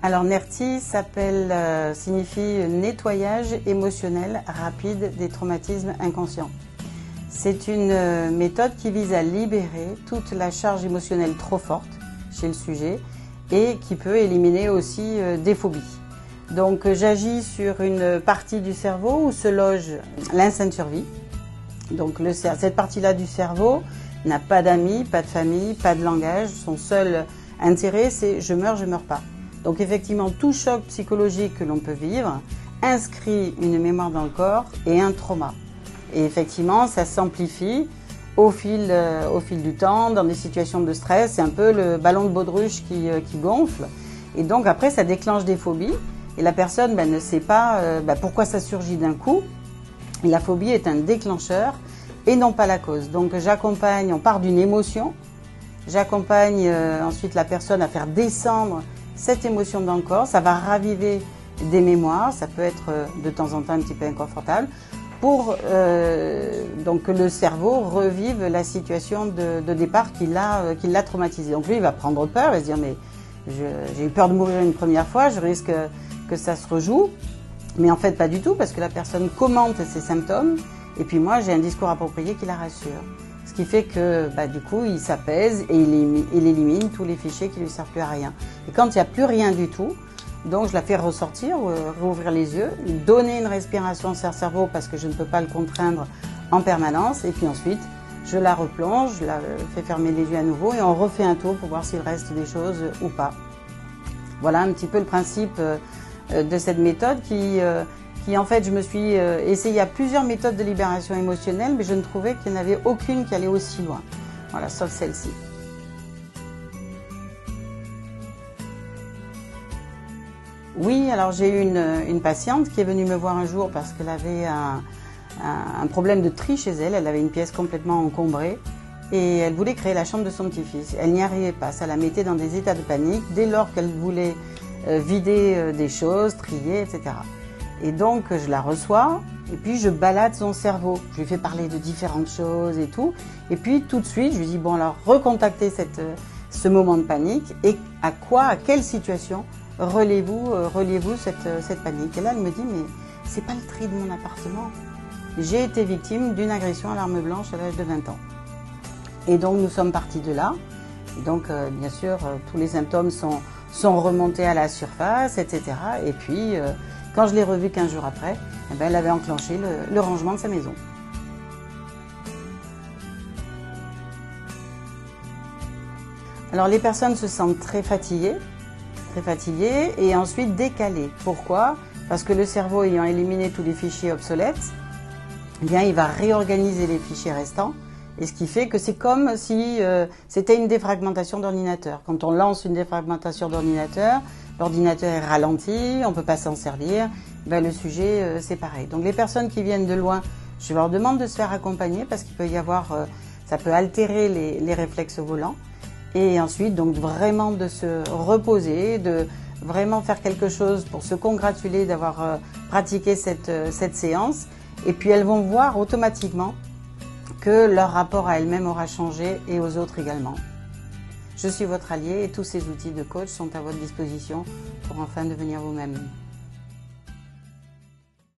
Alors NERTI signifie nettoyage émotionnel rapide des traumatismes inconscients. C'est une méthode qui vise à libérer toute la charge émotionnelle trop forte chez le sujet et qui peut éliminer aussi des phobies. Donc j'agis sur une partie du cerveau où se loge l'instinct de survie. Donc cette partie-là du cerveau n'a pas d'amis, pas de famille, pas de langage. Son seul intérêt, c'est je meurs pas. Donc effectivement, tout choc psychologique que l'on peut vivre inscrit une mémoire dans le corps et un trauma. Et effectivement, ça s'amplifie au fil du temps, dans des situations de stress. C'est un peu le ballon de baudruche qui gonfle. Et donc après, ça déclenche des phobies. Et la personne ne sait pas pourquoi ça surgit d'un coup. Et la phobie est un déclencheur et non pas la cause. Donc j'accompagne, on part d'une émotion. J'accompagne ensuite la personne à faire descendre cette émotion dans le corps. Ça va raviver des mémoires. Ça peut être de temps en temps un petit peu inconfortable. Pour donc que le cerveau revive la situation de départ qui l'a traumatisé. Donc lui, il va prendre peur, il va se dire mais j'ai eu peur de mourir une première fois, je risque que ça se rejoue. Mais en fait pas du tout, parce que la personne commente ses symptômes et puis moi j'ai un discours approprié qui la rassure. Ce qui fait que du coup il s'apaise et il élimine tous les fichiers qui lui servent plus à rien. Et quand il n'y a plus rien du tout, donc je la fais ressortir, rouvrir les yeux, donner une respiration à son cerveau parce que je ne peux pas le contraindre en permanence. Et puis ensuite, je la replonge, je la fais fermer les yeux à nouveau et on refait un tour pour voir s'il reste des choses ou pas. Voilà un petit peu le principe de cette méthode qui en fait, je me suis essayé à plusieurs méthodes de libération émotionnelle, mais je ne trouvais qu'il n'y en avait aucune qui allait aussi loin. Voilà, sauf celle-ci. Oui, alors j'ai eu une patiente qui est venue me voir un jour parce qu'elle avait un problème de tri chez elle. Elle avait une pièce complètement encombrée et elle voulait créer la chambre de son petit-fils. Elle n'y arrivait pas, ça la mettait dans des états de panique dès lors qu'elle voulait vider des choses, trier, etc. Et donc je la reçois et puis je balade son cerveau. Je lui fais parler de différentes choses et tout. Et puis tout de suite, je lui dis bon alors recontactez ce moment de panique et à quelle situation reliez-vous cette panique. Et là, elle me dit, mais c'est pas le tri de mon appartement. J'ai été victime d'une agression à l'arme blanche à l'âge de 20 ans. Et donc, nous sommes partis de là. Et donc, bien sûr, tous les symptômes sont remontés à la surface, etc. Et puis, quand je l'ai revue 15 jours après, elle avait enclenché le rangement de sa maison. Alors, les personnes se sentent très fatiguées et ensuite décalées. Pourquoi? Parce que le cerveau ayant éliminé tous les fichiers obsolètes, eh bien, il va réorganiser les fichiers restants. Et ce qui fait que c'est comme si c'était une défragmentation d'ordinateur. Quand on lance une défragmentation d'ordinateur, l'ordinateur est ralenti, on ne peut pas s'en servir. Le sujet, c'est pareil. Donc les personnes qui viennent de loin, je leur demande de se faire accompagner parce qu'il peut y avoir, ça peut altérer les réflexes volants. Et ensuite, donc vraiment de se reposer, de vraiment faire quelque chose pour se congratuler d'avoir pratiqué cette séance. Et puis elles vont voir automatiquement que leur rapport à elles-mêmes aura changé et aux autres également. Je suis votre allié et tous ces outils de coach sont à votre disposition pour enfin devenir vous-même.